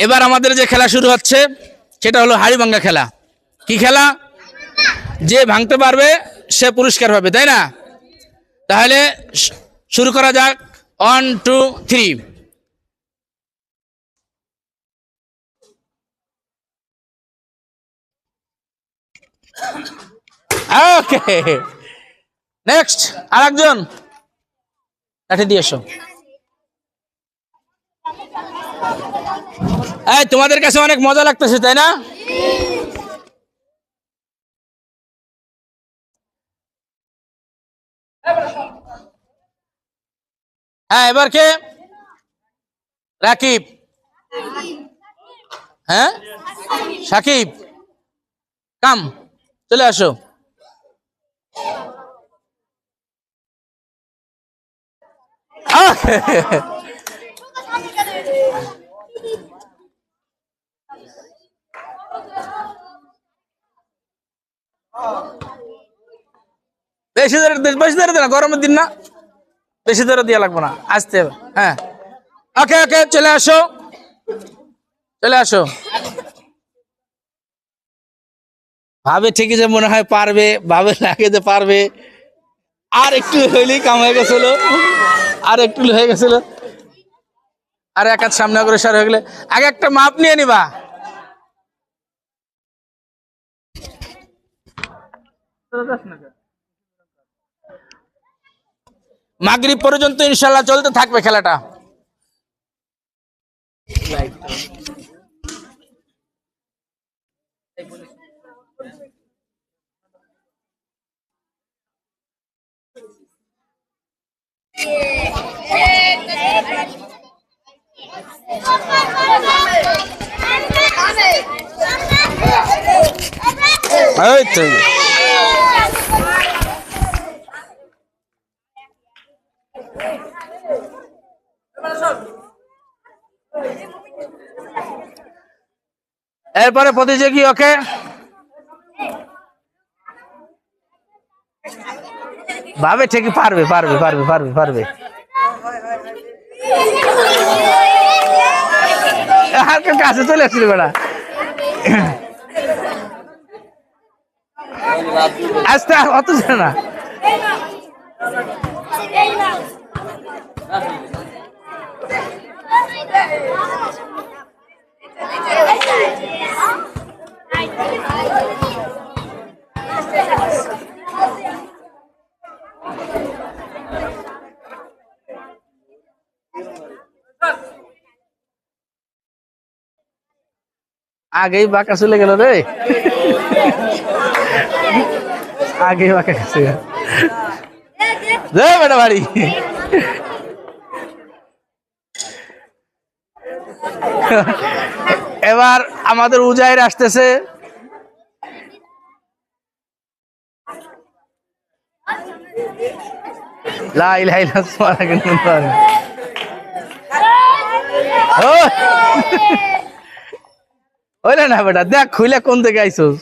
এবার আমাদের যে খেলা শুরু হচ্ছে সেটা হলো হাড়ি ভাঙ্গা খেলা। কি খেলা? যে ভাঙতে পারবে সে পুরস্কার পাবে, তাই না? তাহলে শুরু করা যাক। 1 2 3। ওকে, নেক্সট আরেকজন লাঠি দিয়ে এসো। এই তোমাদের কাছে অনেক মজা লাগতেছে, তাই না? হ্যাঁ, এবার কে? রাকিব। হ্যাঁ, সাকিব, কাম, চলে আসো। বেশি ধরে দে না, গরমের দিন না, বেশি ধরে দেওয়া লাগবে না, আসতে হবে। হ্যাঁ, ওকে ওকে, চলে আসো, চলে আসো। ভাবে ঠিকই যে মনে হয় পারবে, ভাবে লাগে যে পারবে। আর একটু হইলেই কাম হয়ে গেছিল, আর একটু হয়ে গেছিল। আর এক হাত সামনে অগ্রসর হয়ে গেলে আগে একটা মাপ নিয়ে নিবা। মাগরিব পর্যন্ত ইনশাল্লাহ চলতে থাকবে খেলাটা। এই তো এরপরে প্রতিযোগী, ওকে, ভাবে ঠিকই পারবে পারবে পারবে পারবে পারবে। আর কাছে চলে আসছিল বেড়া। আস্তে অত না। আগেই বাঁকা চলে গেল রে, আগেই বাঁকা গেছে বেটা বাড়ি। এবার আমাদের উজাইর আসতেছে। লা ইলাহা ইল্লাল্লাহ। ওইলে না বেটা, দেখ খুইলে কোন থেকে আইসোস।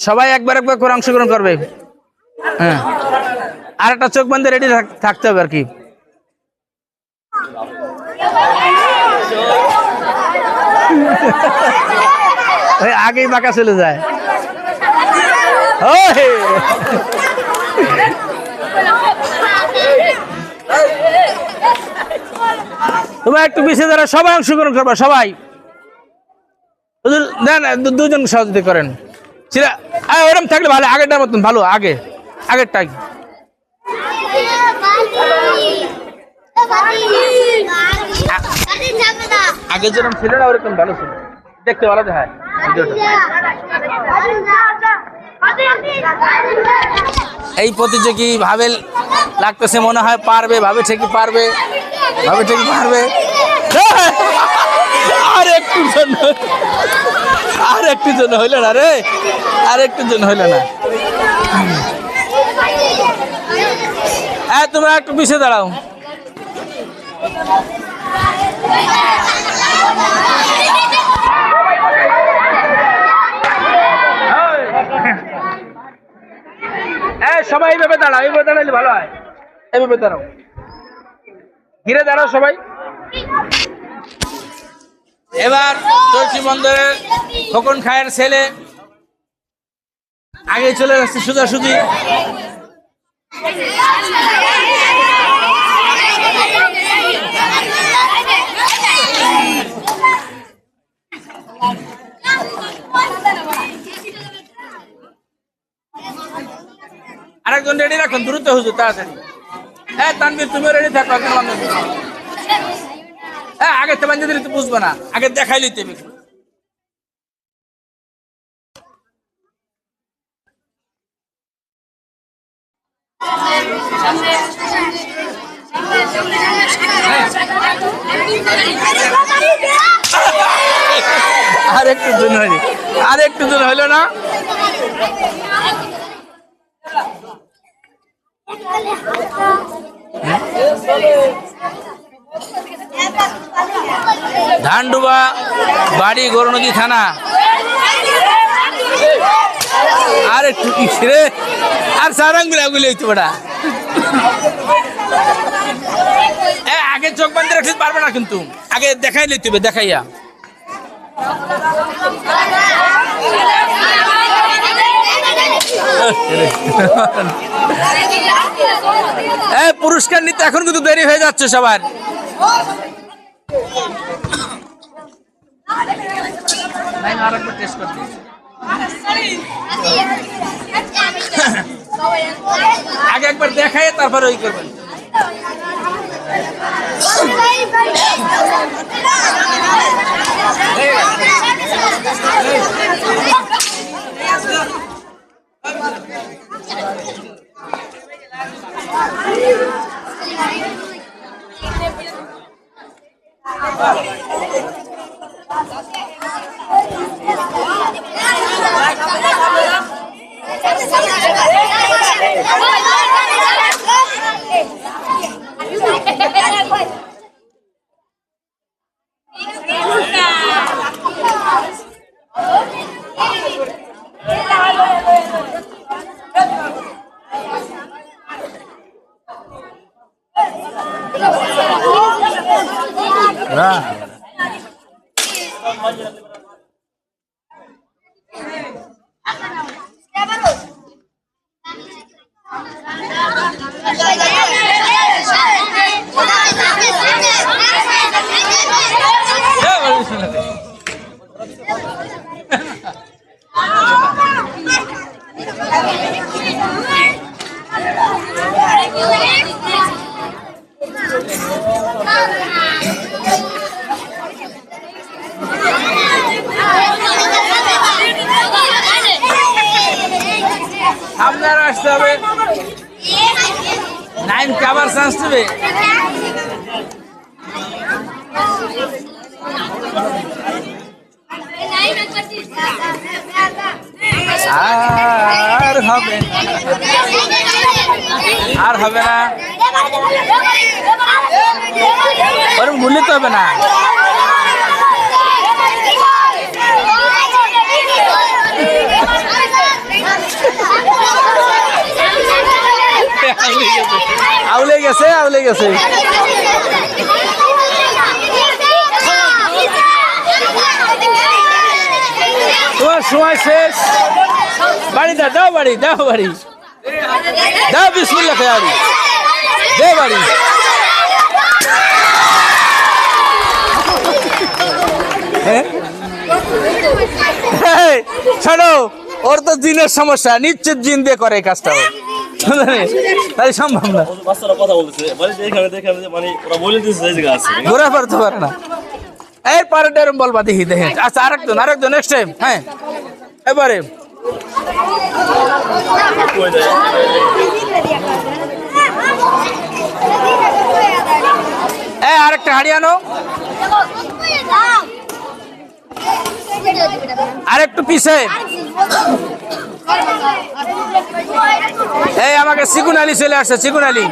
সবাই একবার একবার করে অংশগ্রহণ করবে। হ্যাঁ, আর একটা চোখ বন্ধে রেডি থাকতে হবে আর কি। আগেই বাঁকা চলে যায়। তোমরা একটু পিছিয়ে দাঁড়া, সবাই অংশগ্রহণ করবা, সবাই দুজন সহযোগিতা করেন। ওরকম থাকলে ভালো, আগেরটার মতন ভালো, আগে আগেরটাই। আগে যেরকম ছিল না ওরকম ভালো ছিল, দেখতে ভালো দেখায় ভিডিওটা। এই প্রতিযোগী ভাবে লাগতেছে মনে হয় পারবে, ভাবে ঠিকই পারবে, ভাবে ঠিকই পারবে। আর একটু জন্য, আর একটু জন্য হইল না রে, আর একটু জন্য হইল না। হ্যাঁ, তোমরা একটু পিছিয়ে দাঁড়াও। সবাই এইভাবে দাঁড়াও, এইভাবে দাঁড়াইলে ভালো হয়। এইভাবে দাঁড়াও, ঘিরে দাঁড়াও সবাই। এবার তুলসী বন্দরের খোকন খায়ের ছেলে আগে চলে যাচ্ছে সোজাসুজি। আরেকজন রেডি রাখুন, দ্রুত হুজুর তাড়াতাড়ি। হ্যাঁ তানভীর তুমি রেডি থাকো। হ্যাঁ আগে তো বান্ধে দিলে তো বুঝবো না, আগে দেখাইলি তুমি। আর একটু দিন হয়নি, আর একটু দিন হইলো না। ধানডুবা বাড়ি গৌরনদী থানা। আর একটু রে, আর সারাঙ্গুলা গুলি হইতো বেটা। আগে চোখ বন্ধ রাখতে পারবে না কিন্তু, আগে দেখাই লইতে হবে, দেখাইয়া। পুরস্কার নিতে এখন কিন্তু দেরি হয়ে যাচ্ছে সবার। আগে একবার দেখাই তারপরে ওই করবেন। সামনে আসতে হবে, নাইন কাভার চান্স দেবে। আর হবে না, আর হবে না, ওরকম ভুললে তো হবে না। আউলে গেছে, আউলে গেছে। তোমার সময় শেষ। বাড়ি দাও, দাও বাড়ি, দাও বাড়ি, দাও বিসমিল্লাহ খেয়ারি, দে বাড়ি। শোনো, ওর তো জিনের সমস্যা, নিশ্চিত জিন দিয়ে করে এই কাজটা, তাই সম্ভব না। ঘোরা পারতে পারে না, এরপরে ডেরম বলবা দেখি দেখে। আচ্ছা আরেকজন, আরেকজন নেক্সট টাইম। হ্যাঁ এবারে আরেকটা হাড়ি আনো, আরেকটু পিছে। এই আমাকে চিকুন আলী চলে আসছে, চিকুন আলী।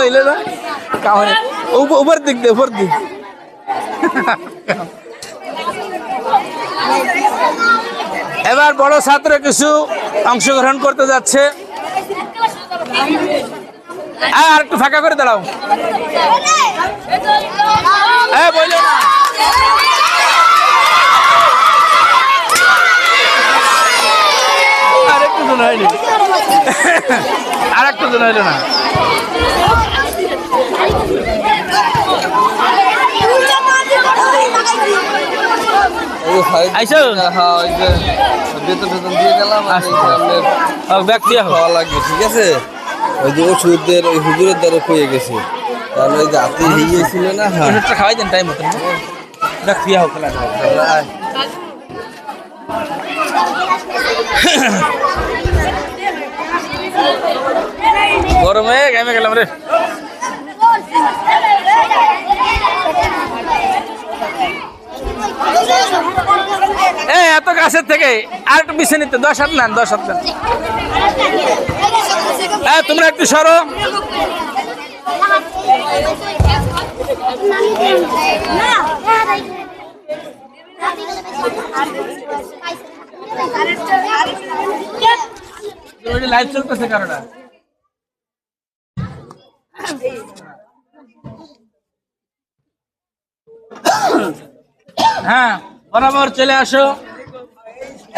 হইলে না কামাই উপর দিক দে উপর দিক এবার বড় ছাত্র কিছু অংশগ্রহণ করতে যাচ্ছে আর একটু ফাঁকা করে দাঁড়াও বললো না আরেকটু জন হয়নি আরেকটু জন হইল না আইসো বেতন দিয়ে গেলাম ব্যক্তি খাওয়া লাগবে ঠিক আছে ওই যে ওষুধের ওই হুজুরের দ্বারা হয়ে গেছে তাহলে ওই যে আপনি হয়েছিল না ওষুধটা খাওয়াই দেন টাইম মতন ব্যক্তি হোক গরমে ঘেমে গেলাম রে এত কাছের থেকে আর একটু পিছিয়ে নিতে 10 হাত নেন 10 হাত নেন তোমরা একটু সরো লাইভ চলতেছে কারোটা হ্যাঁ বরাবর চলে আসো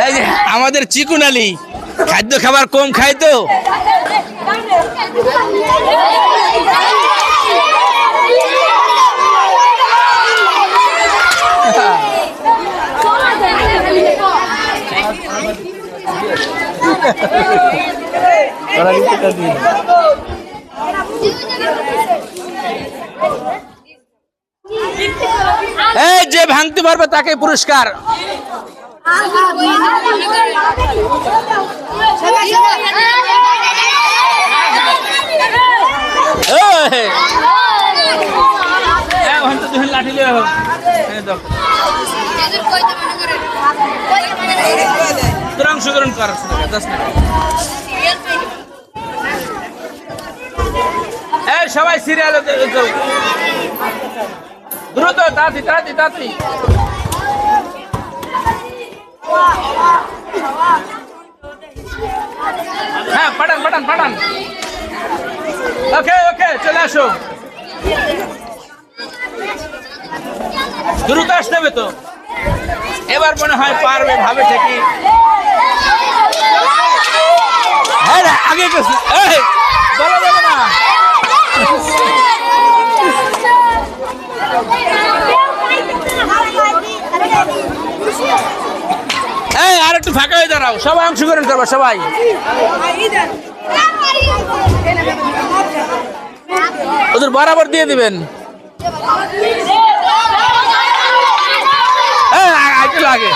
এই যে আমাদের চিকুন আলী খাদ্য খাবার কম খাই তো এই যে ভাঙতে পারবে তাকে পুরস্কার লাঠি তোরা অংশগ্রহণ কর 10 মিনিট সবাই সিরিয়াল দ্রুত তাড়াতাড়ি তাড়াতাড়ি তাড়াতাড়ি হ্যাঁ পাঠান পাঠান পাঠান ওকে ওকে চলে আসো দ্রুত আসতে হবে তো এবার মনে হয় পারবে ভাবে ঠিকই হ্যাঁ আগে বলা যাবে না আর একটু ফাঁকা হয়ে দাঁড়াও সবাই অংশগ্রহণ করবো সবাই ওদের বরাবর দিয়ে দিবেন লাগে